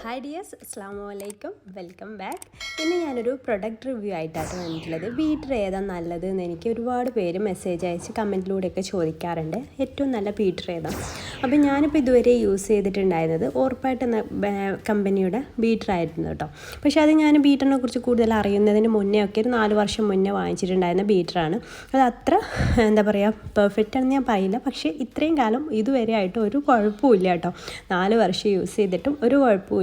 Hi dears, അസ്സാമു അലൈക്കും, welcome back. ഇന്ന് ഞാനൊരു പ്രൊഡക്റ്റ് റിവ്യൂ ആയിട്ടാണ് വന്നിട്ടുള്ളത്. ബീറ്റർ ഏതാണ് നല്ലത് എന്ന് എനിക്ക് ഒരുപാട് പേര് മെസ്സേജ് അയച്ച് കമൻറ്റിലൂടെയൊക്കെ ചോദിക്കാറുണ്ട്, ഏറ്റവും നല്ല ബീറ്റർ ഏതാണ്. അപ്പോൾ ഞാനിപ്പോൾ ഇതുവരെ യൂസ് ചെയ്തിട്ടുണ്ടായിരുന്നത് ഓർപ്പായിട്ട് എന്ന കമ്പനിയുടെ ബീറ്റർ ആയിരുന്നു കേട്ടോ. പക്ഷേ അത് ഞാൻ ബീറ്ററിനെ കുറിച്ച് കൂടുതൽ അറിയുന്നതിന് മുന്നേ ഒക്കെ ഒരു 4 വർഷം മുന്നേ വാങ്ങിച്ചിട്ടുണ്ടായിരുന്ന ബീറ്ററാണ്. അത് അത്ര എന്താ പറയുക പെർഫെക്റ്റ് ആണെന്ന് ഞാൻ പറയില്ല, പക്ഷേ ഇത്രയും കാലം ഇതുവരെ ആയിട്ട് ഒരു കുഴപ്പമില്ല കേട്ടോ. 4 വർഷം യൂസ് ചെയ്തിട്ടും ഒരു കുഴപ്പമില്ല.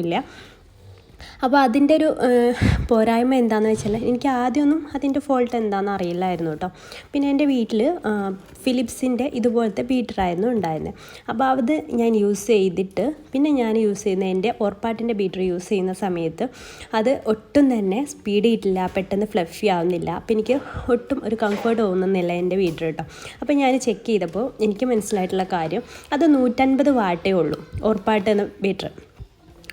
അപ്പോൾ അതിൻ്റെ ഒരു പോരായ്മ എന്താണെന്ന് വെച്ചാൽ എനിക്ക് ആദ്യമൊന്നും അതിൻ്റെ ഫോൾട്ട് എന്താണെന്ന് അറിയില്ലായിരുന്നു കേട്ടോ. പിന്നെ എൻ്റെ വീട്ടിൽ ഫിലിപ്സിൻ്റെ ഇതുപോലത്തെ ബീറ്ററായിരുന്നു ഉണ്ടായിരുന്നത്. അപ്പോൾ അത് ഞാൻ യൂസ് ചെയ്തിട്ട് പിന്നെ ഞാൻ യൂസ് ചെയ്യുന്ന എൻ്റെ ഓർപ്പാട്ടിൻ്റെ ബീറ്റർ യൂസ് ചെയ്യുന്ന സമയത്ത് അത് ഒട്ടും തന്നെ സ്പീഡ് കിട്ടില്ല, പെട്ടെന്ന് ഫ്ലഫി ആവുന്നില്ല. അപ്പോൾ എനിക്ക് ഒട്ടും ഒരു കംഫർട്ട് തോന്നുന്നില്ല എൻ്റെ ബീറ്റർ കേട്ടോ. അപ്പോൾ ഞാൻ ചെക്ക് ചെയ്തപ്പോൾ എനിക്ക് മനസ്സിലായിട്ടുള്ള കാര്യം അത് 150 വാട്ടേ ഉള്ളൂ ഓർപ്പാട്ട് എന്ന ബീറ്റർ.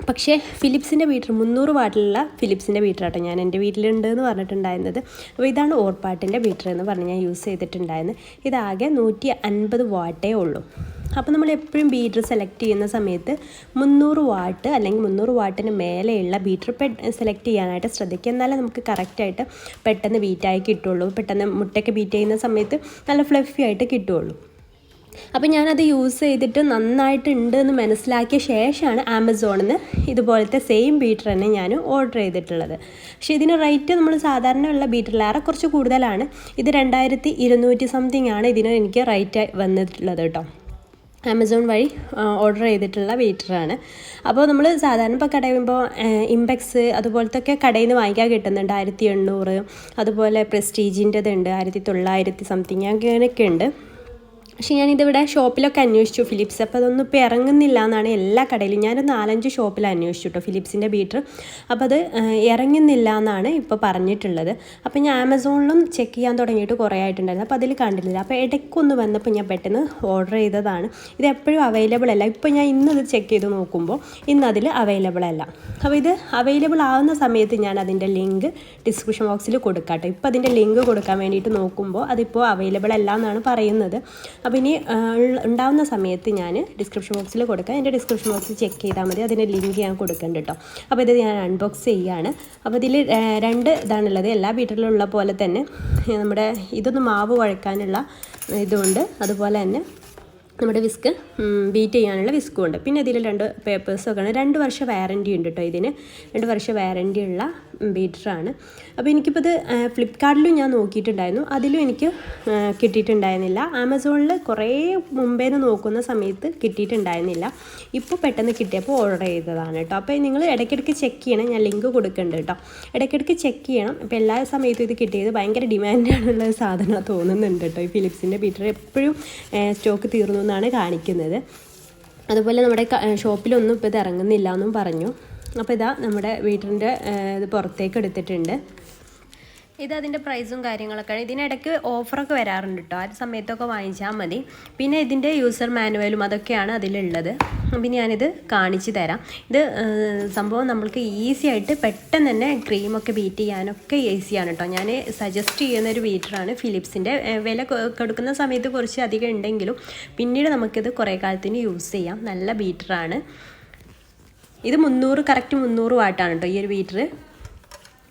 പക്ഷേ ഫിലിപ്സിൻ്റെ ബീറ്റർ 300 വാട്ടിലുള്ള ഫിലിപ്സിൻ്റെ ബീറ്റർ ആട്ടോ ഞാൻ എൻ്റെ വീട്ടിലുണ്ട് എന്ന് പറഞ്ഞിട്ടുണ്ടായിരുന്നത്. അപ്പോൾ ഇതാണ് ഓർപ്പാട്ടിൻ്റെ ബീറ്റർ എന്ന് പറഞ്ഞ് ഞാൻ യൂസ് ചെയ്തിട്ടുണ്ടായിരുന്നത്. ഇതാകെ 150 വാട്ടേ ഉള്ളൂ. അപ്പോൾ നമ്മൾ എപ്പോഴും ബീറ്റർ സെലക്ട് ചെയ്യുന്ന സമയത്ത് 300 വാട്ട് അല്ലെങ്കിൽ 300 വാട്ടിന് മേലെയുള്ള ബീറ്റർ സെലക്ട് ചെയ്യാനായിട്ട് ശ്രദ്ധിക്കുക. എന്നാലേ നമുക്ക് കറക്റ്റായിട്ട് പെട്ടെന്ന് ബീറ്റായി കിട്ടുള്ളൂ. പെട്ടെന്ന് മുട്ടയൊക്കെ ബീറ്റ് ചെയ്യുന്ന സമയത്ത് നല്ല ഫ്ലഫി ആയിട്ട് കിട്ടുള്ളൂ. അപ്പോൾ ഞാനത് യൂസ് ചെയ്തിട്ട് നന്നായിട്ടുണ്ട് എന്ന് മനസ്സിലാക്കിയ ശേഷമാണ് ആമസോണിൽ നിന്ന് ഇതുപോലത്തെ സെയിം ബീറ്റർ തന്നെ ഞാൻ ഓർഡർ ചെയ്തിട്ടുള്ളത്. പക്ഷേ ഇതിന് റേറ്റ് നമ്മൾ സാധാരണ ഉള്ള ബീറ്ററിലേറെ കുറച്ച് കൂടുതലാണ്. ഇത് 2200 സംതിങ് ആണ് ഇതിന് എനിക്ക് റേറ്റ് വന്നിട്ടുള്ളത് കേട്ടോ. ആമസോൺ വഴി ഓർഡർ ചെയ്തിട്ടുള്ള ബീറ്ററാണ്. അപ്പോൾ നമ്മൾ സാധാരണ ഇപ്പോൾ കടയുമ്പോൾ ഇമ്പെക്സ് അതുപോലത്തെ ഒക്കെ കടയിൽ നിന്ന് വാങ്ങിക്കാൻ കിട്ടുന്നുണ്ട്. 1800, അതുപോലെ പ്രസ്റ്റീജിൻ്റെത് ഉണ്ട് 1900 സംതിങ് അങ്ങനെയൊക്കെ ഉണ്ട്. പക്ഷേ ഞാനിതിവിടെ ഷോപ്പിലൊക്കെ അന്വേഷിച്ചു ഫിലിപ്സ്. അപ്പോൾ അതൊന്നും ഇപ്പോൾ ഇറങ്ങുന്നില്ല എന്നാണ് എല്ലാ കടയിലും. ഞാനൊരു 4-5 ഷോപ്പിൽ അന്വേഷിച്ചു കേട്ടോ ഫിലിപ്സിൻ്റെ ബീറ്റർ. അപ്പോൾ അത് ഇറങ്ങുന്നില്ല എന്നാണ് ഇപ്പോൾ പറഞ്ഞിട്ടുള്ളത്. അപ്പോൾ ഞാൻ ആമസോണിലും ചെക്ക് ചെയ്യാൻ തുടങ്ങിയിട്ട് കുറേ ആയിട്ടുണ്ടായിരുന്നു. അപ്പോൾ അതിൽ കണ്ടിട്ടില്ല. അപ്പോൾ ഇടയ്ക്കൊന്ന് വന്നപ്പോൾ ഞാൻ പെട്ടെന്ന് ഓർഡർ ചെയ്തതാണ്. ഇത് എപ്പോഴും അവൈലബിൾ അല്ല. ഇപ്പോൾ ഞാൻ ഇന്നത് ചെക്ക് ചെയ്ത് നോക്കുമ്പോൾ ഇന്നതിൽ അവൈലബിൾ അല്ല. അപ്പോൾ ഇത് അവൈലബിൾ ആവുന്ന സമയത്ത് ഞാൻ അതിൻ്റെ ലിങ്ക് ഡിസ്ക്രിപ്ഷൻ ബോക്സിൽ കൊടുക്കാം കേട്ടോ. ഇപ്പോൾ അതിൻ്റെ ലിങ്ക് കൊടുക്കാൻ വേണ്ടിയിട്ട് നോക്കുമ്പോൾ അതിപ്പോൾ അവൈലബിൾ അല്ല എന്നാണ് പറയുന്നത്. അപ്പോൾ ഇനി ഉണ്ടാവുന്ന സമയത്ത് ഞാൻ ഡിസ്ക്രിപ്ഷൻ ബോക്സിൽ കൊടുക്കാം. എൻ്റെ ഡിസ്ക്രിപ്ഷൻ ബോക്സിൽ ചെക്ക് ചെയ്താൽ മതി, അതിൻ്റെ ലിങ്ക് ഞാൻ കൊടുക്കുന്നുണ്ട് കേട്ടോ. അപ്പോൾ ഇത് ഞാൻ അൺബോക്സ് ചെയ്യുകയാണ്. അപ്പോൾ ഇതിൽ 2 ഇതാണുള്ളത്. എല്ലാ ബീറ്ററിലും ഉള്ള പോലെ തന്നെ നമ്മുടെ ഇതൊന്ന് മാവ് കുഴക്കാനുള്ള ഇതുകൊണ്ട്, അതുപോലെ തന്നെ നമ്മുടെ വിസ്ക് ബീറ്റ് ചെയ്യാനുള്ള വിസ്കും ഉണ്ട്. പിന്നെ ഇതിൽ 2 പേപ്പേഴ്സൊക്കെ ആണ്. 2 വർഷം വാറൻറ്റി ഉണ്ട് കേട്ടോ ഇതിന്. 2 വർഷം വാറൻറ്റി ഉള്ള ബീറ്ററാണ്. അപ്പോൾ എനിക്കിപ്പോൾ ഇത് ഫ്ലിപ്കാർട്ടിലും ഞാൻ നോക്കിയിട്ടുണ്ടായിരുന്നു, അതിലും എനിക്ക് കിട്ടിയിട്ടുണ്ടായിരുന്നില്ല. ആമസോണിൽ കുറേ മുമ്പേന്ന് നോക്കുന്ന സമയത്ത് കിട്ടിയിട്ടുണ്ടായിരുന്നില്ല. ഇപ്പോൾ പെട്ടെന്ന് കിട്ടിയപ്പോൾ ഓർഡർ ചെയ്തതാണ് കേട്ടോ. അപ്പോൾ നിങ്ങൾ ഇടയ്ക്കിടയ്ക്ക് ചെക്ക് ചെയ്യണം, ഞാൻ ലിങ്ക് കൊടുക്കുന്നുണ്ട് കേട്ടോ. ഇടയ്ക്കിടയ്ക്ക് ചെക്ക് ചെയ്യണം. ഇപ്പോൾ എല്ലാ സമയത്തും ഇത് കിട്ടിയത് ഭയങ്കര ഡിമാൻഡാണുള്ള സാധനം തോന്നുന്നുണ്ട് കേട്ടോ. ഈ ഫിലിപ്സിൻ്റെ ബീറ്റർ എപ്പോഴും സ്റ്റോക്ക് തീർന്നു എന്നാണ് കാണിക്കുന്നത്. അതുപോലെ നമ്മുടെ ഷോപ്പിലൊന്നും ഇപ്പോൾ ഇത് ഇറങ്ങുന്നില്ല എന്നും പറഞ്ഞു. അപ്പോൾ ഇതാ നമ്മുടെ ബീറ്ററിൻ്റെ ഇത് പുറത്തേക്ക് എടുത്തിട്ടുണ്ട്. ഇത് അതിൻ്റെ പ്രൈസും കാര്യങ്ങളൊക്കെയാണ്. ഇതിനിടയ്ക്ക് ഓഫറൊക്കെ വരാറുണ്ട് കേട്ടോ. ആ സമയത്തൊക്കെ വാങ്ങിച്ചാൽ മതി. പിന്നെ ഇതിൻ്റെ യൂസർ മാനുവലും അതൊക്കെയാണ് അതിലുള്ളത്. പിന്നെ ഞാനിത് കാണിച്ചു തരാം. ഇത് സംഭവം നമ്മൾക്ക് ഈസി ആയിട്ട് പെട്ടെന്ന് തന്നെ ക്രീമൊക്കെ ബീറ്റ് ചെയ്യാനൊക്കെ ഈസിയാണ് കേട്ടോ. ഞാൻ സജസ്റ്റ് ചെയ്യുന്നൊരു ബീറ്ററാണ് ഫിലിപ്സിൻ്റെ. വില കൊടുക്കുന്ന സമയത്ത് കുറച്ച് അധികം ഉണ്ടെങ്കിലും പിന്നീട് നമുക്കിത് കുറേ കാലത്തിന് യൂസ് ചെയ്യാം. നല്ല ബീറ്ററാണ് ഇത്. കറക്റ്റ് 300 വാട്ടാണ് കേട്ടോ ഈ ഒരു ബീറ്റർ.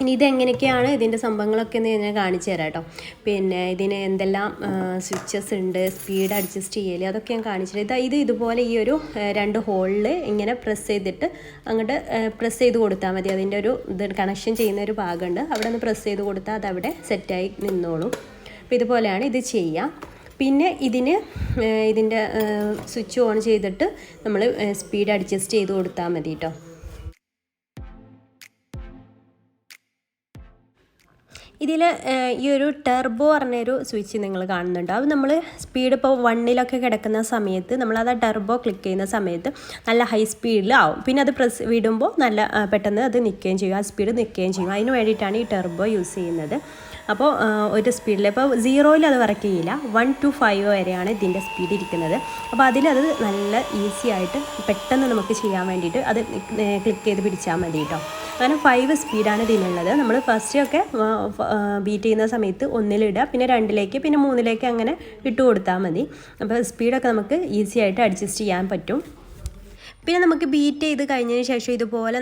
ഇനി ഇതെങ്ങനെയൊക്കെയാണ് ഇതിൻ്റെ സംഭവങ്ങളൊക്കെ എന്ന് ഞാൻ കാണിച്ചു തരാം കേട്ടോ. പിന്നെ ഇതിന് എന്തെല്ലാം സ്വിച്ചസ് ഉണ്ട്, സ്പീഡ് അഡ്ജസ്റ്റ് ചെയ്യൽ, അതൊക്കെ ഞാൻ കാണിച്ചിട്ട്. ഇത് ഇതുപോലെ ഈ ഒരു 2 ഹോളിൽ ഇങ്ങനെ പ്രസ് ചെയ്തിട്ട് അങ്ങോട്ട് പ്രസ് ചെയ്ത് കൊടുത്താൽ മതി. അതിൻ്റെ ഒരു ഇത് കണക്ഷൻ ചെയ്യുന്ന ഒരു ഭാഗമുണ്ട്, അവിടെ നിന്ന് പ്രസ് ചെയ്ത് കൊടുത്താൽ അതവിടെ സെറ്റായി നിന്നോളും. അപ്പോൾ ഇതുപോലെയാണ് ഇത് ചെയ്യുക. പിന്നെ ഇതിൻ്റെ സ്വിച്ച് ഓൺ ചെയ്തിട്ട് നമ്മൾ സ്പീഡ് അഡ്ജസ്റ്റ് ചെയ്ത് കൊടുത്താൽ മതി കേട്ടോ. ഇതിൽ ഈ ഒരു ടെർബോ പറഞ്ഞൊരു സ്വിച്ച് നിങ്ങൾ കാണുന്നുണ്ട്. അത് നമ്മൾ സ്പീഡ് ഇപ്പോൾ 1-ലൊക്കെ കിടക്കുന്ന സമയത്ത് നമ്മളത് ആ ടെർബോ ക്ലിക്ക് ചെയ്യുന്ന സമയത്ത് നല്ല ഹൈ സ്പീഡിലാവും. പിന്നെ അത് പ്രസ് വിടുമ്പോൾ നല്ല പെട്ടെന്ന് അത് നിൽക്കുകയും ചെയ്യും, ആ സ്പീഡ് നിൽക്കുകയും ചെയ്യും. അതിന് വേണ്ടിയിട്ടാണ് ഈ ടെർബോ യൂസ് ചെയ്യുന്നത്. അപ്പോൾ ഒരു സ്പീഡിൽ ഇപ്പോൾ 0-ൽ അത് വർക്ക് ചെയ്യില്ല, 1 to 5 വരെയാണ് ഇതിൻ്റെ സ്പീഡ് ഇരിക്കുന്നത്. അപ്പോൾ അതിലത് നല്ല ഈസി ആയിട്ട് പെട്ടെന്ന് നമുക്ക് ചെയ്യാൻ വേണ്ടിയിട്ട് അത് ക്ലിക്ക് ചെയ്ത് പിടിച്ചാൽ മതി കേട്ടോ. അങ്ങനെ 5 സ്പീഡാണ് ഇതിനുള്ളത്. നമ്മൾ ഫസ്റ്റൊക്കെ ബീറ്റ് ചെയ്യുന്ന സമയത്ത് 1-ലിടുക, പിന്നെ 2-ലേക്ക്, പിന്നെ 3-ലേക്ക് അങ്ങനെ ഇട്ട് കൊടുത്താൽ മതി. അപ്പോൾ സ്പീഡൊക്കെ നമുക്ക് ഈസി ആയിട്ട് അഡ്ജസ്റ്റ് ചെയ്യാൻ പറ്റും. പിന്നെ നമുക്ക് ബീറ്റ് ചെയ്ത് കഴിഞ്ഞതിന് ശേഷം ഇതുപോലെ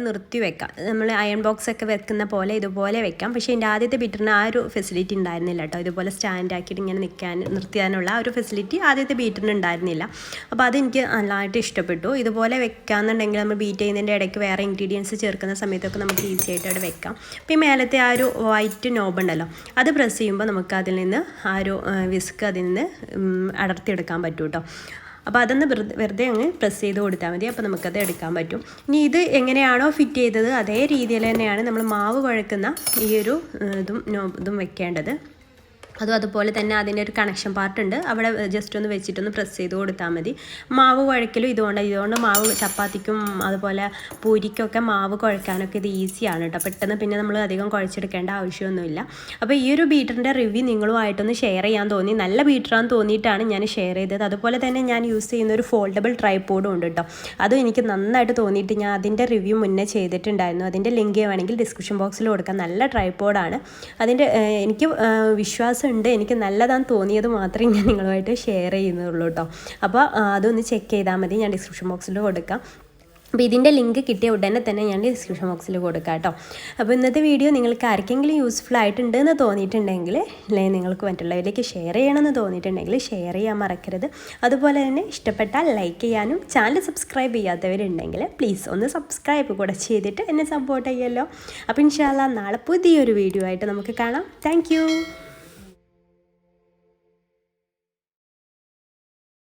നിർത്തി വെക്കാം. നമ്മൾ അയൺ ബോക്സ് ഒക്കെ വെക്കുന്ന പോലെ ഇതുപോലെ വെക്കാം. പക്ഷേ എൻ്റെ ആദ്യത്തെ ബീറ്ററിന് ആ ഒരു ഫെസിലിറ്റി ഉണ്ടായിരുന്നില്ല കേട്ടോ. ഇതുപോലെ സ്റ്റാൻഡ് ആക്കിയിട്ട് ഇങ്ങനെ നിർത്താനുള്ള ആ ഒരു ഫെസിലിറ്റി ആദ്യത്തെ ബീറ്ററിന് ഉണ്ടായിരുന്നില്ല. അപ്പോൾ അതെനിക്ക് നല്ലതായിട്ട് ഇഷ്ടപ്പെട്ടു. ഇതുപോലെ വെക്കാമെന്നുണ്ടെങ്കിൽ നമ്മൾ ബീറ്റ് ചെയ്യുന്നതിൻ്റെ ഇടയ്ക്ക് വേറെ ഇൻഗ്രീഡിയൻസ് ചേർക്കുന്ന സമയത്തൊക്കെ നമുക്ക് ഈസി ആയിട്ട് അവിടെ വെക്കാം. അപ്പോൾ ഈ മേലത്തെ ആ ഒരു വൈറ്റ് നോബ് ഉണ്ടല്ലോ, അത് പ്രസ് ചെയ്യുമ്പോൾ നമുക്ക് അതിൽ നിന്ന് ആ ഒരു വിസ്ക് അതിൽ നിന്ന് അടർത്തിയെടുക്കാൻ പറ്റും കേട്ടോ. അപ്പോൾ അതൊന്ന് വെറുതെ അങ്ങ് പ്രസ് ചെയ്ത് കൊടുത്താൽ മതി. അപ്പോൾ നമുക്കത് എടുക്കാൻ പറ്റും. ഇനി ഇത് എങ്ങനെയാണോ ഫിറ്റ് ചെയ്തത് അതേ രീതിയിൽ തന്നെയാണ് നമ്മൾ മാവ് കുഴക്കുന്ന ഈ ഒരു ഇതും വെക്കേണ്ടത്. അതുപോലെ തന്നെ അതിൻ്റെ ഒരു കണക്ഷൻ പാർട്ട് ഉണ്ട്, അവിടെ ജസ്റ്റ് ഒന്ന് വെച്ചിട്ടൊന്ന് പ്രസ് ചെയ്ത് കൊടുത്താൽ മതി. മാവ് കുഴക്കലും ഇതുകൊണ്ട് മാവ് ചപ്പാത്തിക്കും അതുപോലെ പൂരിക്കൊക്കെ മാവ് കുഴക്കാനൊക്കെ ഇത് ഈസിയാണ് കേട്ടോ. പെട്ടെന്ന് പിന്നെ നമ്മൾ അധികം കുഴച്ചെടുക്കേണ്ട ആവശ്യമൊന്നുമില്ല. അപ്പോൾ ഈ ഒരു ബീറ്ററിൻ്റെ റിവ്യൂ നിങ്ങളുമായിട്ടൊന്ന് ഷെയർ ചെയ്യാൻ തോന്നി. നല്ല ബീറ്ററാന്ന് തോന്നിയിട്ടാണ് ഞാൻ ഷെയർ ചെയ്തത്. അതുപോലെ തന്നെ ഞാൻ യൂസ് ചെയ്യുന്ന ഒരു ഫോൾഡബിൾ ട്രൈപോഡും ഉണ്ട് കേട്ടോ. അതും എനിക്ക് നന്നായിട്ട് തോന്നിയിട്ട് ഞാൻ അതിൻ്റെ റിവ്യൂ മുന്നേ ചെയ്തിട്ടുണ്ടായിരുന്നു. അതിൻ്റെ ലിങ്ക് വേണമെങ്കിൽ ഡിസ്ക്രിപ്ഷൻ ബോക്സിൽ കൊടുക്കാം. നല്ല ട്രൈപോഡാണ്. അതിൻ്റെ എനിക്ക് വിശ്വാസം ഉണ്ട്, എനിക്ക് നല്ലതാണെന്ന് തോന്നിയത് മാത്രമേ ഞാൻ നിങ്ങളുമായിട്ട് ഷെയർ ചെയ്യുന്നുള്ളൂ കേട്ടോ. അപ്പോൾ അതൊന്ന് ചെക്ക് ചെയ്താൽ മതി, ഞാൻ ഡിസ്ക്രിപ്ഷൻ ബോക്സിൽ കൊടുക്കാം. അപ്പോൾ ഇതിൻ്റെ ലിങ്ക് കിട്ടിയ ഉടനെ തന്നെ ഞാൻ ഡിസ്ക്രിപ്ഷൻ ബോക്സിൽ കൊടുക്കാം കേട്ടോ. അപ്പോൾ ഇന്നത്തെ വീഡിയോ നിങ്ങൾക്ക് ആർക്കെങ്കിലും യൂസ്ഫുൾ ആയിട്ടുണ്ടെന്ന് തോന്നിയിട്ടുണ്ടെങ്കിൽ, അല്ലെങ്കിൽ നിങ്ങൾക്ക് മറ്റുള്ളവരിലേക്ക് ഷെയർ ചെയ്യണമെന്ന് തോന്നിയിട്ടുണ്ടെങ്കിൽ ഷെയർ ചെയ്യാൻ മറക്കരുത്. അതുപോലെ തന്നെ ഇഷ്ടപ്പെട്ടാൽ ലൈക്ക് ചെയ്യാനും ചാനൽ സബ്സ്ക്രൈബ് ചെയ്യാത്തവരുണ്ടെങ്കിൽ പ്ലീസ് ഒന്ന് സബ്സ്ക്രൈബ് കൂടെ ചെയ്തിട്ട് എന്നെ സപ്പോർട്ട് ചെയ്യുമല്ലോ. അപ്പോൾ ഇൻഷാ അല്ലാഹ് നാളെ പുതിയൊരു വീഡിയോ ആയിട്ട് നമുക്ക് കാണാം. താങ്ക്